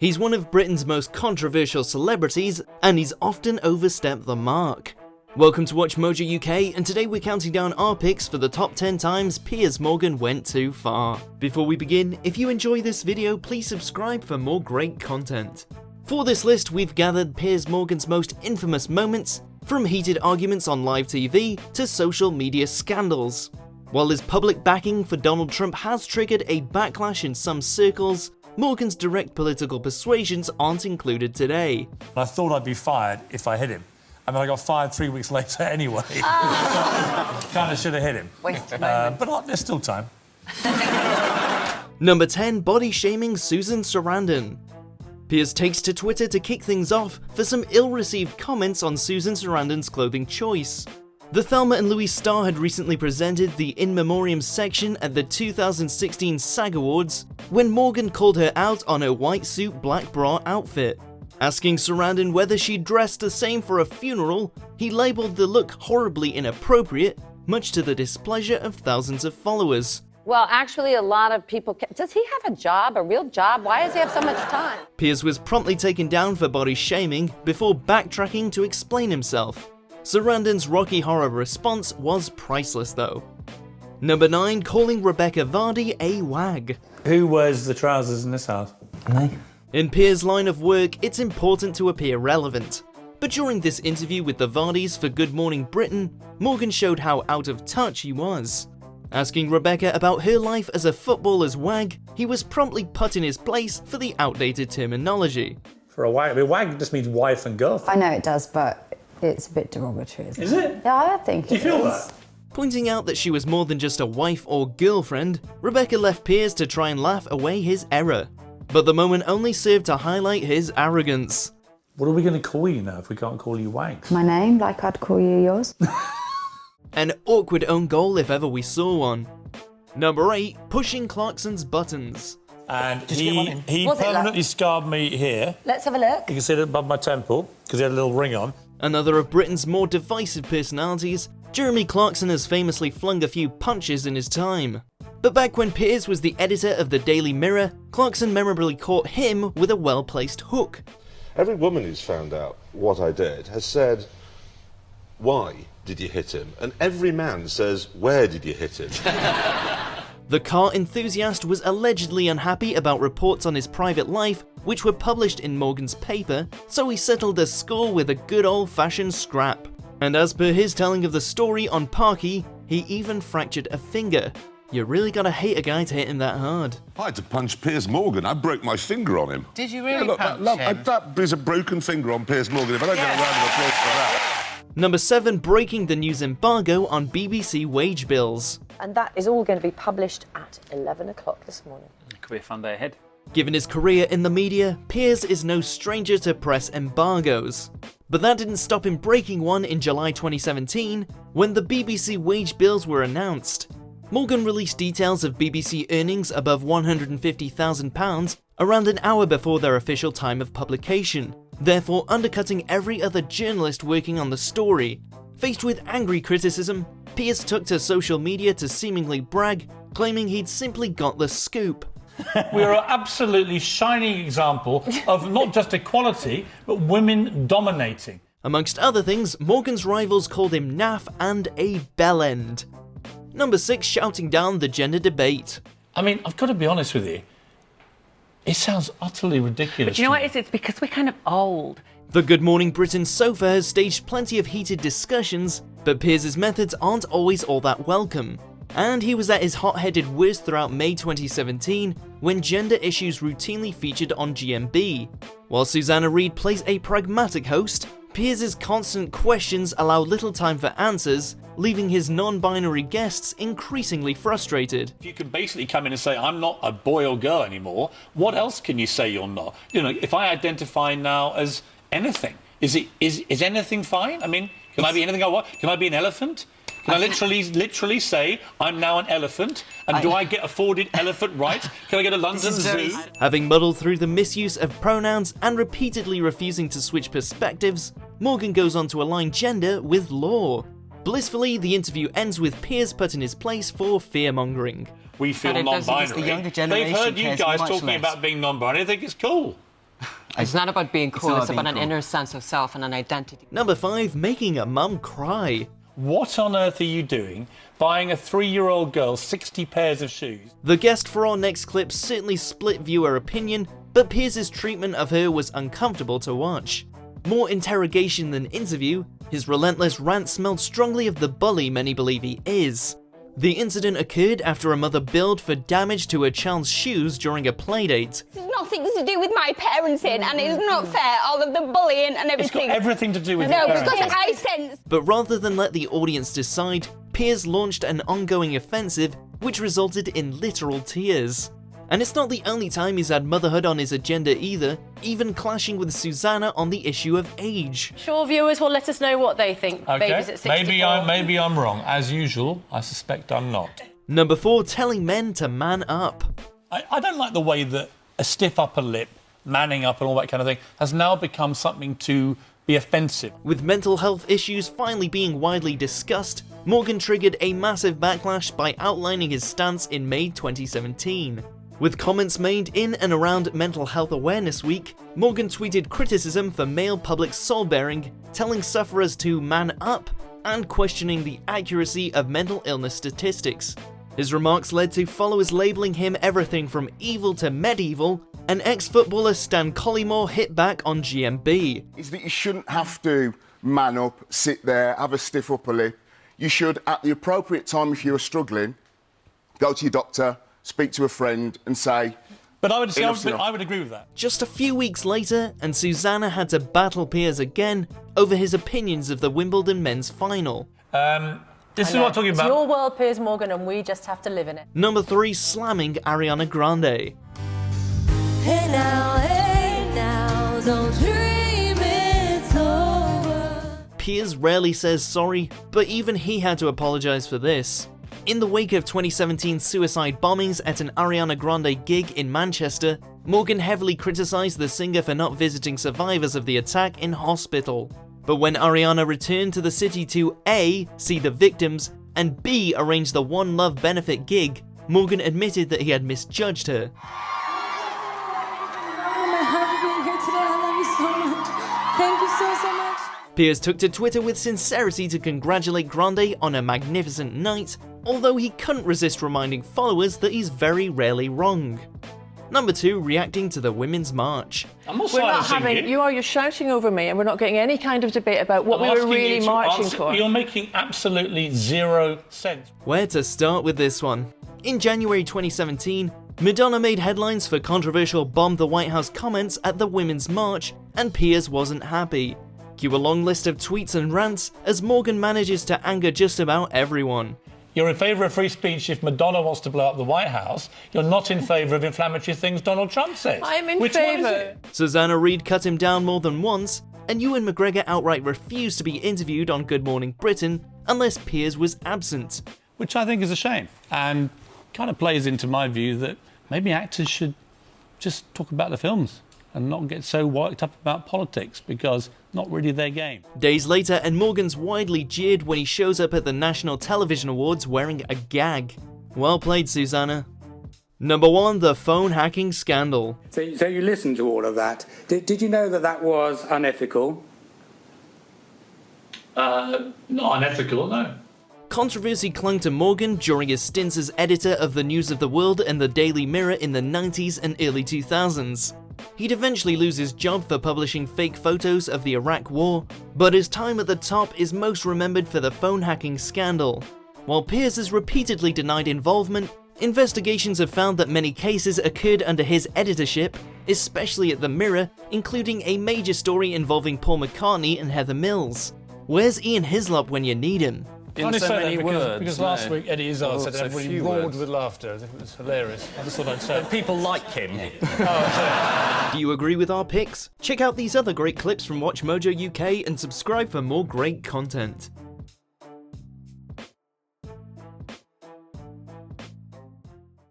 He's one of Britain's most controversial celebrities, and he's often overstepped the mark. Welcome to Watch Mojo UK, and today we're counting down our picks for the top 10 times Piers Morgan went too far. Before we begin, if you enjoy this video, please subscribe for more great content. For this list, we've gathered Piers Morgan's most infamous moments, from heated arguments on live TV to social media scandals. While his public backing for Donald Trump has triggered a backlash in some circles, Morgan's direct political persuasions aren't included today. I thought I'd be fired if I hit him. I mean, I got fired 3 weeks later anyway. Kind of should have hit him. But there's still time. Number 10. Body shaming Susan Sarandon. Piers takes to Twitter to kick things off for some ill-received comments on Susan Sarandon's clothing choice. The Thelma and Louise star had recently presented the In Memoriam section at the 2016 SAG Awards when Morgan called her out on her white suit black bra outfit. Asking Sarandon whether she'd dressed the same for a funeral, he labelled the look horribly inappropriate, much to the displeasure of thousands of followers. Well, actually, a lot of people... Does he have a job, a real job? Why does he have so much time? Piers was promptly taken down for body shaming before backtracking to explain himself. Sarandon's Rocky Horror response was priceless, though. Number 9. Calling Rebecca Vardy a wag. Who wears the trousers in this house? Me. In Piers' line of work, it's important to appear relevant. But during this interview with the Vardys for Good Morning Britain, Morgan showed how out of touch he was. Asking Rebecca about her life as a footballer's wag, he was promptly put in his place for the outdated terminology. For a wag, I mean, wag just means wife and girlfriend. I know it does, but it's a bit derogatory, isn't it? Is it? Yeah, I think Do you feel that? Pointing out that she was more than just a wife or girlfriend, Rebecca left Piers to try and laugh away his error. But the moment only served to highlight his arrogance. What are we going to call you now if we can't call you wags? My name, like I'd call you yours. An awkward own goal if ever we saw one. Number 8. Pushing Clarkson's buttons. And he permanently scarred me here. Let's have a look. You can see it above my temple, because he had a little ring on. Another of Britain's more divisive personalities, Jeremy Clarkson has famously flung a few punches in his time. But back when Piers was the editor of the Daily Mirror, Clarkson memorably caught him with a well-placed hook. Every woman who's found out what I did has said, "Why did you hit him?" And every man says, "Where did you hit him?" The car enthusiast was allegedly unhappy about reports on his private life, which were published in Morgan's paper, so he settled the score with a good old-fashioned scrap. And as per his telling of the story on Parky, he even fractured a finger. You really gotta hate a guy to hit him that hard. I had to punch Piers Morgan. I broke my finger on him. Did you really punch him? That is a broken finger on Piers Morgan. If I don't get a round of applause for that. Number 7. Breaking the news embargo on BBC wage bills. And that is all going to be published at 11 o'clock this morning. Could be a fun day ahead. Given his career in the media, Piers is no stranger to press embargoes. But that didn't stop him breaking one in July 2017, when the BBC wage bills were announced. Morgan released details of BBC earnings above £150,000 around an hour before their official time of publication, therefore undercutting every other journalist working on the story. Faced with angry criticism, Piers took to social media to seemingly brag, claiming he'd simply got the scoop. We are an absolutely shining example of not just equality, but women dominating. Amongst other things, Morgan's rivals called him naff and a bellend. Number 6. Shouting down the gender debate. I mean, I've got to be honest with you. It sounds utterly ridiculous. But you know what it is? It's because we're kind of old. The Good Morning Britain sofa has staged plenty of heated discussions, but Piers' methods aren't always all that welcome. And he was at his hot-headed worst throughout May 2017, when gender issues routinely featured on GMB. While Susanna Reid plays a pragmatic host, Piers' constant questions allow little time for answers, leaving his non-binary guests increasingly frustrated. If you can basically come in and say, I'm not a boy or girl anymore, what else can you say you're not? You know, if I identify now as anything, is anything fine? I mean, can I be anything I want? Can I be an elephant? Can I literally say, I'm now an elephant, and do I get afforded elephant rights? Can I get a London Zoo? Having muddled through the misuse of pronouns and repeatedly refusing to switch perspectives, Morgan goes on to align gender with law. Blissfully, the interview ends with Piers put in his place for fear-mongering. We feel non-binary. They've heard you guys talking about being non-binary. They think it's cool. It's not about being cool, not it's about being an cool. inner sense of self and an identity. Number 5, making a mum cry. What on earth are you doing buying a 3-year-old girl 60 pairs of shoes? The guest for our next clip certainly split viewer opinion, but Piers' treatment of her was uncomfortable to watch. More interrogation than interview, his relentless rant smelled strongly of the bully many believe he is. The incident occurred after a mother billed for damage to her child's shoes during a playdate. It's nothing to do with my parenting, and it's not fair, all of the bullying and It's got everything. everything to do with No, your because parenting. I sense. But rather than let the audience decide, Piers launched an ongoing offensive which resulted in literal tears. And it's not the only time he's had motherhood on his agenda either, even clashing with Susanna on the issue of age. Sure, viewers will let us know what they think. Babies at 64. Maybe I'm wrong. As usual, I suspect I'm not. Number 4, telling men to man up. I don't like the way that a stiff upper lip, manning up and all that kind of thing has now become something to be offensive. With mental health issues finally being widely discussed, Morgan triggered a massive backlash by outlining his stance in May 2017. With comments made in and around Mental Health Awareness Week, Morgan tweeted criticism for male public soul-bearing, telling sufferers to man up, and questioning the accuracy of mental illness statistics. His remarks led to followers labelling him everything from evil to medieval, and ex-footballer Stan Collymore hit back on GMB. Is that you shouldn't have to man up, sit there, have a stiff upper lip. You should, at the appropriate time, if you're struggling, go to your doctor, speak to a friend and say... But I would say enough's enough. I would agree with that. Just a few weeks later, and Susanna had to battle Piers again over his opinions of the Wimbledon men's final. This is what I'm talking It's about. your world, Piers Morgan, and we just have to live in it. Number 3, slamming Ariana Grande. Hey now, don't dream it's over. Piers rarely says sorry, but even he had to apologise for this. In the wake of 2017 suicide bombings at an Ariana Grande gig in Manchester, Morgan heavily criticised the singer for not visiting survivors of the attack in hospital. But when Ariana returned to the city to A, see the victims, and B, arrange the One Love benefit gig, Morgan admitted that he had misjudged her. Thank you so much. Piers took to Twitter with sincerity to congratulate Grande on a magnificent night, although he couldn't resist reminding followers that he's very rarely wrong. Number 2, reacting to the Women's March. I'm not We're not silencing having, you. you're shouting over me, and we're not getting any kind of debate about what we were really marching for. You're making absolutely zero sense. Where to start with this one? In January 2017, Madonna made headlines for controversial bomb the White House comments at the Women's March, and Piers wasn't happy. Cue a long list of tweets and rants as Morgan manages to anger just about everyone. You're in favour of free speech if Madonna wants to blow up the White House. You're not in favour of inflammatory things Donald Trump says. I'm in Which one is favour. it? Susanna Reid cut him down more than once, and Ewan McGregor outright refused to be interviewed on Good Morning Britain unless Piers was absent. Which I think is a shame, and kind of plays into my view that maybe actors should just talk about the films and not get so worked up about politics, because not really their game. Days later, and Morgan's widely jeered when he shows up at the National Television Awards wearing a gag. Well played, Susanna. Number 1, the phone hacking scandal. So you listened to all of that. Did you know that that was unethical? Not unethical, no. Controversy clung to Morgan during his stints as editor of the News of the World and the Daily Mirror in the 90s and early 2000s. He'd eventually lose his job for publishing fake photos of the Iraq War, but his time at the top is most remembered for the phone hacking scandal. While Piers has repeatedly denied involvement, investigations have found that many cases occurred under his editorship, especially at the Mirror, including a major story involving Paul McCartney and Heather Mills. Where's Ian Hislop when you need him? In so many words. Because no. last week Eddie Izzard said so everybody few roared words. with laughter as if it was hilarious. I just thought I'd say. People like him. Do you agree with our picks? Check out these other great clips from WatchMojo UK and subscribe for more great content.